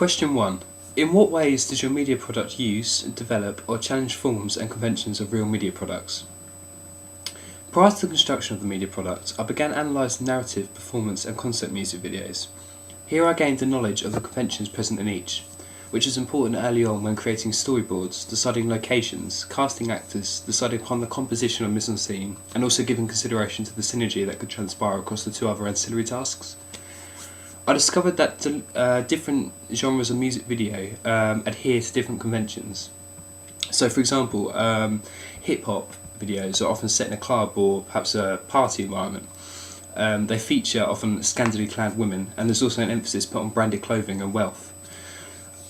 Question 1. In what ways does your media product use, develop or challenge forms and conventions of real media products? Prior to the construction of the media product, I began analysing narrative, performance and concept music videos. Here I gained the knowledge of the conventions present in each, which is important early on when creating storyboards, deciding locations, casting actors, deciding upon the composition of mise-en-scene, and also giving consideration to the synergy that could transpire across the two other ancillary tasks. I discovered that different genres of music video adhere to different conventions. So for example, hip-hop videos are often set in a club or perhaps a party environment. They feature often scantily clad women, and there's also an emphasis put on branded clothing and wealth.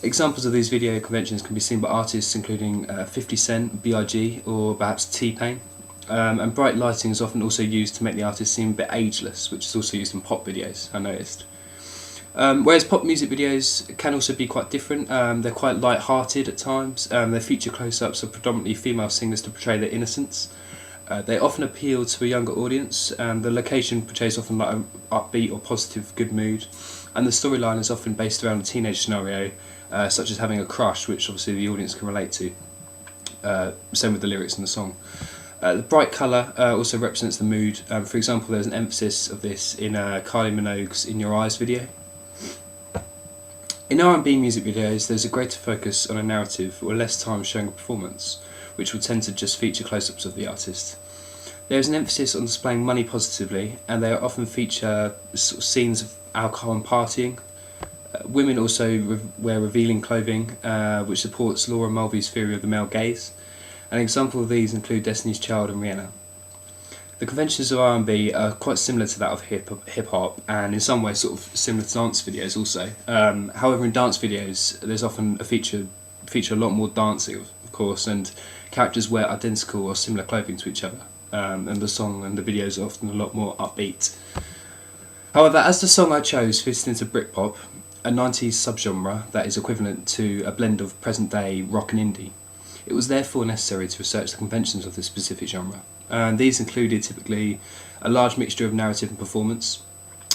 Examples of these video conventions can be seen by artists including 50 Cent, B.I.G. or perhaps T-Pain. And bright lighting is often also used to make the artist seem a bit ageless, which is also used in pop videos, I noticed. Whereas pop music videos can also be quite different. They're quite light-hearted at times. They feature close-ups of predominantly female singers to portray their innocence. They often appeal to a younger audience. The location portrays often like an upbeat or positive good mood, and the storyline is often based around a teenage scenario, such as having a crush, which obviously the audience can relate to. Same with the lyrics in the song. The bright colour also represents the mood. For example, there's an emphasis of this in Kylie Minogue's In Your Eyes video. In R&B music videos, there's a greater focus on a narrative or less time showing a performance, which will tend to just feature close-ups of the artist. There is an emphasis on displaying money positively, and they often feature sort of scenes of alcohol and partying. Women also wear revealing clothing, which supports Laura Mulvey's theory of the male gaze. An example of these include Destiny's Child and Rihanna. The conventions of R&B are quite similar to that of hip-hop, and in some ways sort of similar to dance videos also. However, in dance videos there's often feature a lot more dancing, of course, and characters wear identical or similar clothing to each other, and the song and the videos are often a lot more upbeat. However, as the song I chose fits into Britpop, a 90s subgenre that is equivalent to a blend of present-day rock and indie, it was therefore necessary to research the conventions of this specific genre. These included typically a large mixture of narrative and performance,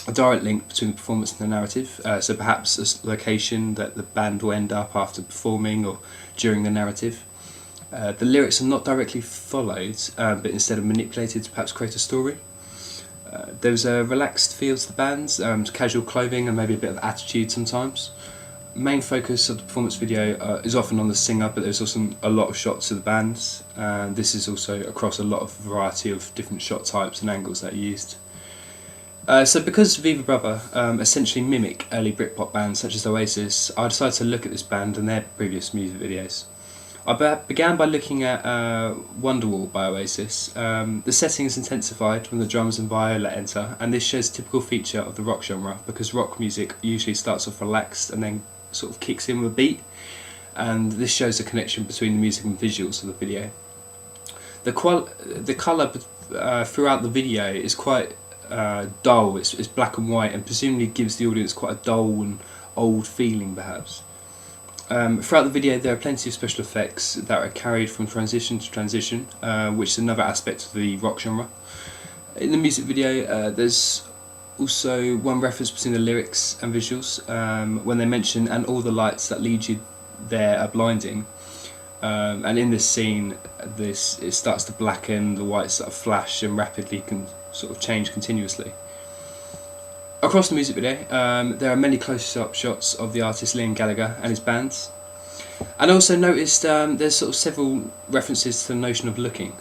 a direct link between the performance and the narrative, so perhaps a location that the band will end up after performing or during the narrative. The lyrics are not directly followed, but instead of manipulated to perhaps create a story. There's a relaxed feel to the bands, casual clothing and maybe a bit of attitude sometimes. Main focus of the performance video is often on the singer, but there's also a lot of shots of the bands, and this is also across a lot of variety of different shot types and angles that are used. So because Viva Brother essentially mimic early Britpop bands such as Oasis, I decided to look at this band and their previous music videos. I began by looking at Wonderwall by Oasis. The setting is intensified when the drums and viola enter, and this shows a typical feature of the rock genre, because rock music usually starts off relaxed and then sort of kicks in with a beat, and this shows the connection between the music and visuals of the video. The colour throughout the video is quite dull. It's black and white, and presumably gives the audience quite a dull and old feeling perhaps. Throughout the video there are plenty of special effects that are carried from transition to transition, which is another aspect of the rock genre. In the music video there's also one reference between the lyrics and visuals, when they mention "and all the lights that lead you there are blinding," and in this scene it starts to blacken, the whites sort of flash and rapidly can sort of change continuously. Across the music video there are many close-up shots of the artist Liam Gallagher and his bands, and I also noticed there's sort of several references to the notion of looking.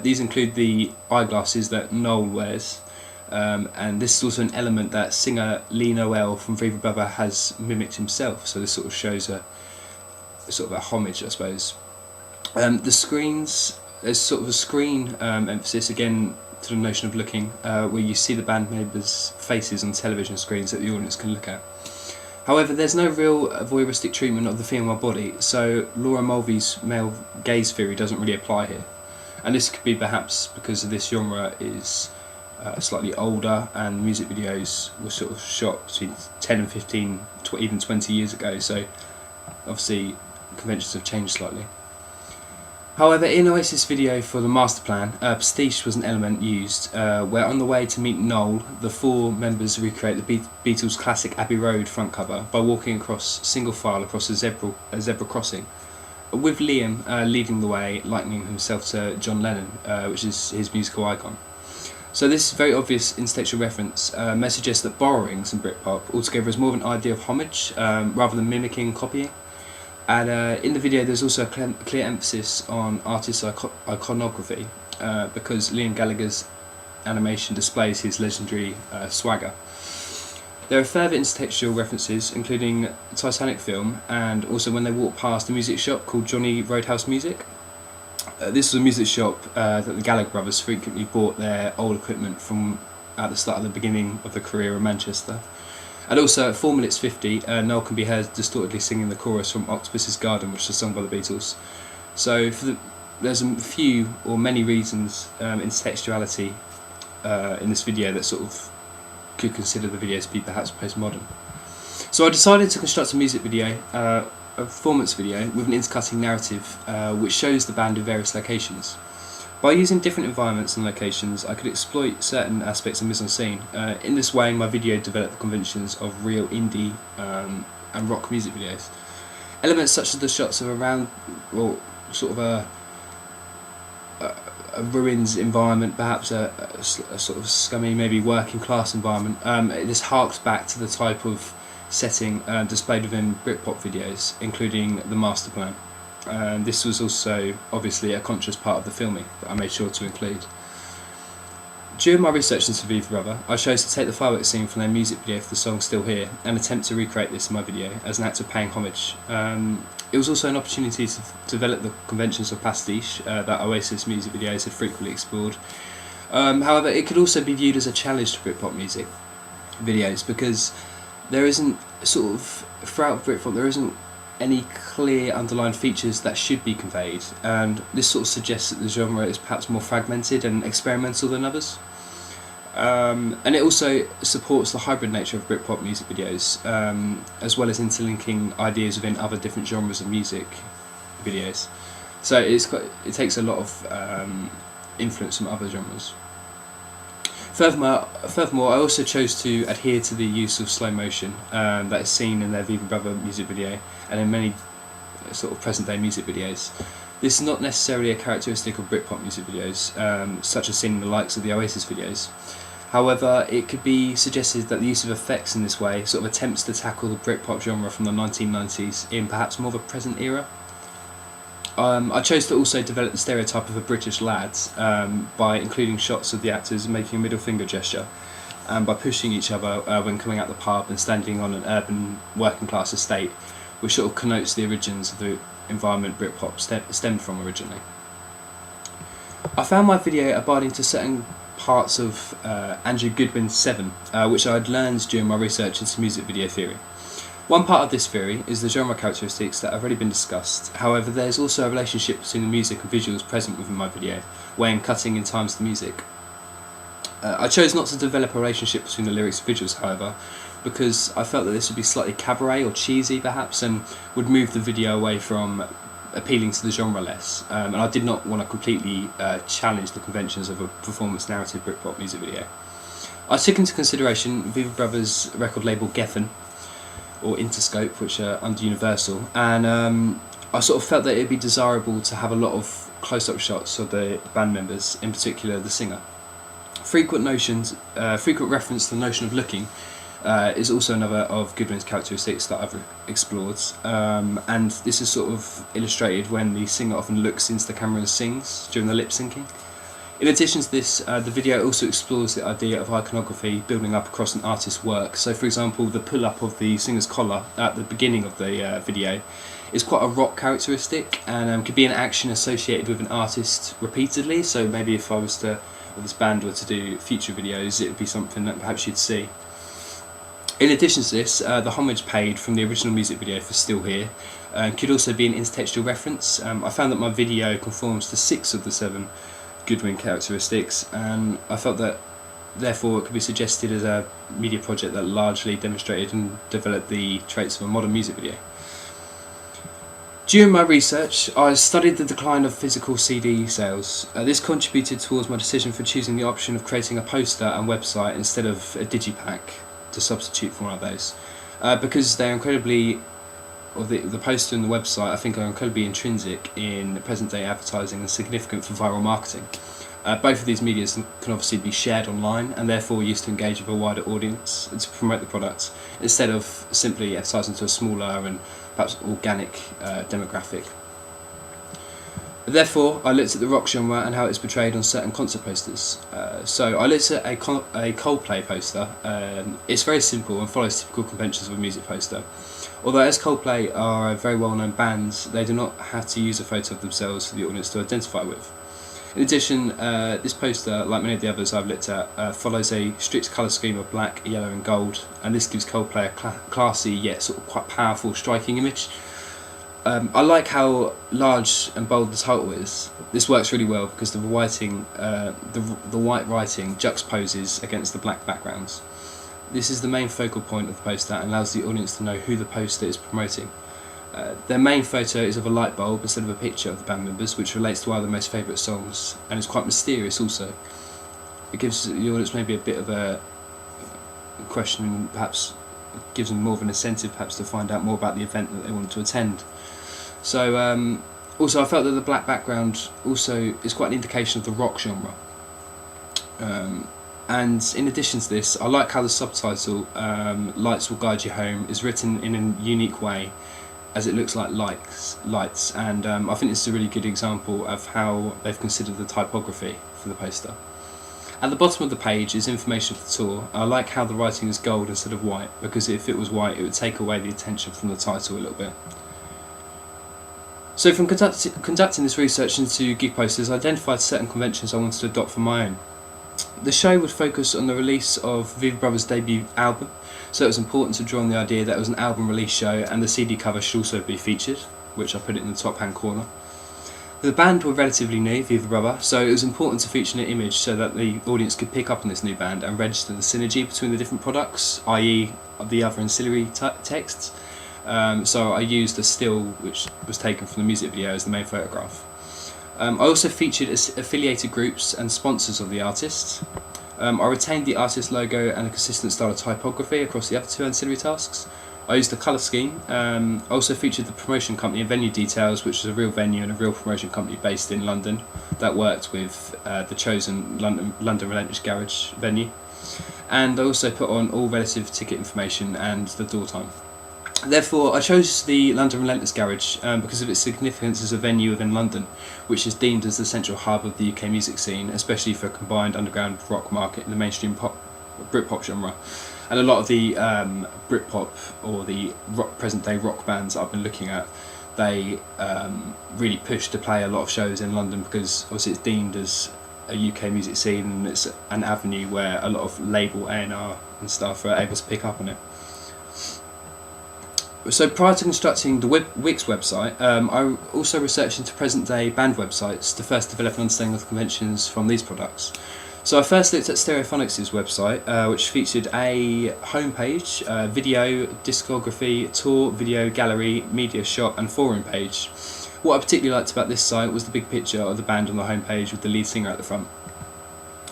These include the eyeglasses that Noel wears, and this is also an element that singer Lee Noel from Viva Brother has mimicked himself, so this sort of shows a sort of a homage, I suppose. The screens, there's sort of a screen emphasis again to the notion of looking, where you see the band members' faces on television screens that the audience can look at. However, there's no real voyeuristic treatment of the female body, so Laura Mulvey's male gaze theory doesn't really apply here, and this could be perhaps because this genre is slightly older, and music videos were sort of shot between 10 and 15, even 20 years ago, so obviously conventions have changed slightly. However, in Oasis' video for the master plan, pastiche was an element used, where on the way to meet Noel, the four members recreate the Beatles' classic Abbey Road front cover by walking across single file across a zebra crossing, with Liam leading the way, likening himself to John Lennon, which is his musical icon. So this very obvious intertextual reference may suggest that borrowing some Britpop altogether is more of an idea of homage rather than mimicking and copying. And in the video there's also a clear emphasis on artist iconography because Liam Gallagher's animation displays his legendary swagger. There are further intertextual references, including Titanic film and also when they walk past a music shop called Johnny Roadhouse Music. This was a music shop that the Gallagher brothers frequently bought their old equipment from at the start of the beginning of the career in Manchester. And also at 4 minutes 50, Noel can be heard distortedly singing the chorus from Octopus's Garden, which is sung by the Beatles. So there's a few or many reasons intertextuality in this video that sort of could consider the video to be perhaps postmodern. So I decided to construct a music video, a performance video, with an intercutting narrative which shows the band in various locations. By using different environments and locations, I could exploit certain aspects of mise-en-scene. In this way, my video developed the conventions of real indie and rock music videos. Elements such as the shots of around, well, sort of a ruins environment, perhaps a sort of scummy, maybe working class environment. This harks back to the type of setting displayed within Britpop videos, including the master plan. This was also obviously a conscious part of the filming that I made sure to include. During my research into Viva Brother, I chose to take the fireworks scene from their music video for the song Still Here and attempt to recreate this in my video as an act of paying homage. It was also an opportunity to develop the conventions of pastiche that Oasis music videos had frequently explored. However, it could also be viewed as a challenge to Britpop music videos because there isn't sort of, throughout Britpop, there isn't any clear underlying features that should be conveyed, and this sort of suggests that the genre is perhaps more fragmented and experimental than others. And it also supports the hybrid nature of Britpop music videos, as well as interlinking ideas within other different genres of music videos. So it takes a lot of influence from other genres. Furthermore, I also chose to adhere to the use of slow motion that is seen in their Viva Brother music video and in many sort of present-day music videos. This is not necessarily a characteristic of Britpop music videos, such as seen in the likes of the Oasis videos. However, it could be suggested that the use of effects in this way sort of attempts to tackle the Britpop genre from the 1990s in perhaps more of a present era. I chose to also develop the stereotype of a British lad by including shots of the actors making a middle finger gesture and by pushing each other when coming out the pub and standing on an urban working class estate, which sort of connotes the origins of the environment Britpop stemmed from originally. I found my video abiding to certain parts of Andrew Goodwin's Seven, which I had learned during my research into music video theory. One part of this theory is the genre characteristics that have already been discussed. However, there is also a relationship between the music and visuals present within my video, when cutting in time to the music. I chose not to develop a relationship between the lyrics and visuals, however, because I felt that this would be slightly cabaret or cheesy perhaps, and would move the video away from appealing to the genre less. And I did not want to completely challenge the conventions of a performance narrative Britpop music video. I took into consideration Viva Brothers' record label Geffen, or Interscope, which are under Universal, and I sort of felt that it'd be desirable to have a lot of close-up shots of the band members, in particular the singer. Frequent reference to the notion of looking is also another of Goodwin's characteristics that I've explored, and this is sort of illustrated when the singer often looks into the camera and sings during the lip syncing. In addition to this, the video also explores the idea of iconography building up across an artist's work. So for example, the pull-up of the singer's collar at the beginning of the video is quite a rock characteristic, and could be an action associated with an artist repeatedly. So maybe if I was to, or this band were to do future videos, it would be something that perhaps you'd see. In addition to this, the homage paid from the original music video for Still Here could also be an intertextual reference. I found that my video conforms to 6 of the 7 Goodwin characteristics, and I felt that therefore it could be suggested as a media project that largely demonstrated and developed the traits of a modern music video. During my research, I studied the decline of physical CD sales. This contributed towards my decision for choosing the option of creating a poster and website instead of a digipack to substitute for one of those. Because they're incredibly, or the poster and the website I think are incredibly intrinsic in present day advertising and significant for viral marketing. Both of these medias can obviously be shared online and therefore used to engage with a wider audience and to promote the product instead of simply advertising to a smaller and perhaps organic demographic. Therefore, I looked at the rock genre and how it's portrayed on certain concert posters. So I looked at a Coldplay poster. It's very simple and follows typical conventions of a music poster. Although as Coldplay are a very well-known band, they do not have to use a photo of themselves for the audience to identify with. In addition, this poster, like many of the others I've looked at, follows a strict colour scheme of black, yellow and gold, and this gives Coldplay a classy yet sort of quite powerful, striking image. I like how large and bold the title is. This works really well because the white writing juxtaposes against the black backgrounds. This is the main focal point of the poster and allows the audience to know who the poster is promoting. Their main photo is of a light bulb instead of a picture of the band members, which relates to one of their most favourite songs, and it's quite mysterious also. It gives the audience maybe a bit of a question, perhaps gives them more of an incentive perhaps to find out more about the event that they want to attend. So also I felt that the black background also is quite an indication of the rock genre. And in addition to this, I like how the subtitle, Lights Will Guide You Home, is written in a unique way as it looks like lights, and I think this is a really good example of how they've considered the typography for the poster. At the bottom of the page is information for the tour. I like how the writing is gold instead of white, because if it was white it would take away the attention from the title a little bit. So from conducting this research into gig posters, I identified certain conventions I wanted to adopt for my own. The show would focus on the release of Viva Brothers' debut album, so it was important to draw on the idea that it was an album release show and the CD cover should also be featured, which I put it in the top hand corner. The band were relatively new, Viva Brother, so it was important to feature an image so that the audience could pick up on this new band and register the synergy between the different products, i.e. the other ancillary texts. So I used a still which was taken from the music video as the main photograph. I also featured affiliated groups and sponsors of the artist. I retained the artist logo and a consistent style of typography across the other two ancillary tasks. I used the colour scheme. I also featured the promotion company and venue details, which is a real venue and a real promotion company based in London that worked with the chosen London Relentless Garage venue. And I also put on all relative ticket information and the door time. Therefore, I chose the London Relentless Garage because of its significance as a venue within London, which is deemed as the central hub of the UK music scene, especially for a combined underground rock market and the mainstream Britpop genre. And a lot of the Britpop or the present-day rock bands that I've been looking at, they really push to play a lot of shows in London because obviously it's deemed as a UK music scene and it's an avenue where a lot of label A&R and stuff are able to pick up on it. So prior to constructing the Wix website, I also researched into present-day band websites to first develop an understanding of the conventions from these products. So I first looked at Stereophonics' website, which featured a homepage, video, discography, tour, video, gallery, media shop and forum page. What I particularly liked about this site was the big picture of the band on the homepage with the lead singer at the front.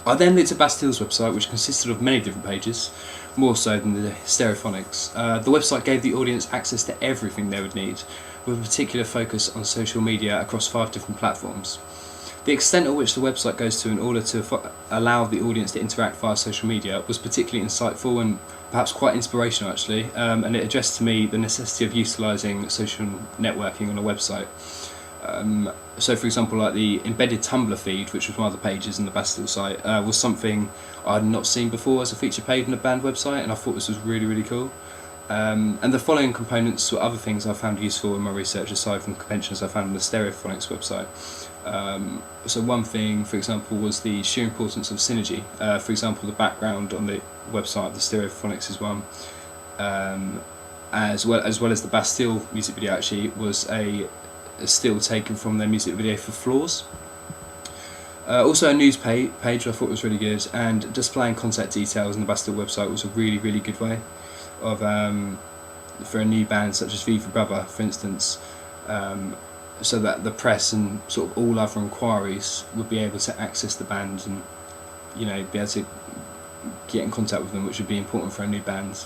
I then looked at Bastille's website, which consisted of many different pages, more so than the Stereophonics. The website gave the audience access to everything they would need, with a particular focus on social media across 5 different platforms. The extent at which the website goes to in order to allow the audience to interact via social media was particularly insightful and perhaps quite inspirational actually, and it addressed to me the necessity of utilising social networking on a website. So for example, like the embedded Tumblr feed, which was one of the pages in the Bastille site, was something I had not seen before as a feature page on a band website, and I thought this was really, really cool. And the following components were other things I found useful in my research aside from conventions I found on the Stereophonics website. So one thing, for example, was the sheer importance of synergy. For example, the background on the website of the Stereophonics is one, as well as the Bastille music video actually was a still taken from their music video for Floors. Also a news page I thought was really good, and displaying contact details on the Bastille website was a really, really good way of for a new band such as Viva Brother, for instance. so that the press and sort of all other inquiries would be able to access the band and, you know, be able to get in contact with them, which would be important for a new band.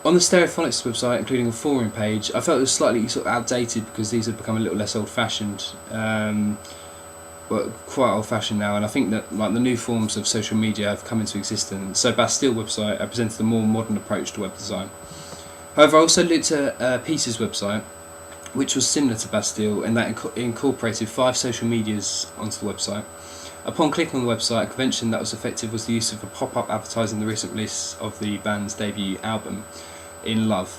On the Stereophonics website, including a forum page, I felt it was slightly sort of outdated because these have become a little less old-fashioned, but quite old-fashioned now. And I think that like the new forms of social media have come into existence. So Bastille website presented a more modern approach to web design. However, I also looked at Pieces website, which was similar to Bastille in that it incorporated 5 social medias onto the website. Upon clicking on the website, a convention that was effective was the use of a pop-up advertising the recent release of the band's debut album, In Love,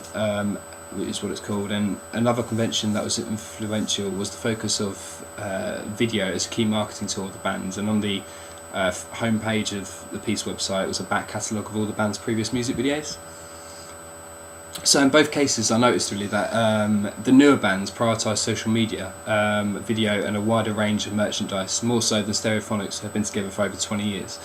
which is what it's called. And another convention that was influential was the focus of video as a key marketing tool of the band. And on the homepage of the Piece website was a back catalogue of all the band's previous music videos. So in both cases I noticed really that the newer bands prioritise social media, video and a wider range of merchandise, more so than Stereophonics, who have been together for over 20 years.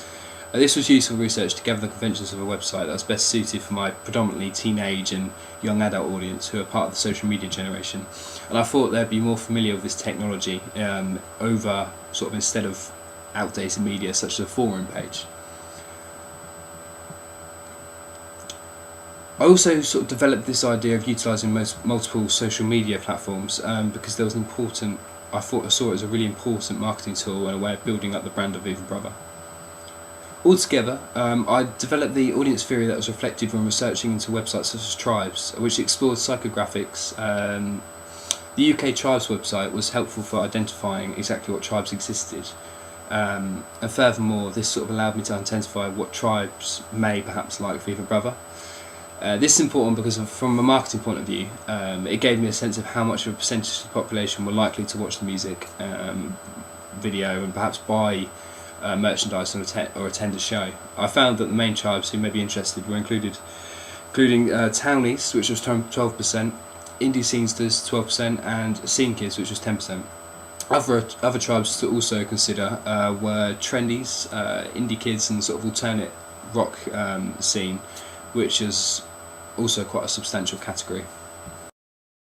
This was useful research to gather the conventions of a website that was best suited for my predominantly teenage and young adult audience who are part of the social media generation. And I thought they'd be more familiar with this technology over sort of instead of outdated media such as a forum page. I also sort of developed this idea of utilising multiple social media platforms because there was an important, I saw it as a really important marketing tool and a way of building up the brand of Viva Brother. Altogether, I developed the audience theory that was reflected when researching into websites such as Tribes, which explored psychographics. The UK Tribes website was helpful for identifying exactly what tribes existed. And furthermore, this sort of allowed me to identify what tribes may perhaps like Viva Brother. This is important because from a marketing point of view, it gave me a sense of how much of a percentage of the population were likely to watch the music video and perhaps buy merchandise or attend a show. I found that the main tribes who may be interested were including Townies, which was 12%, Indie Scenesters 12%, and Scene Kids, which was 10%. Other tribes to also consider were Trendies, Indie Kids, and sort of alternate rock scene, which is also quite a substantial category.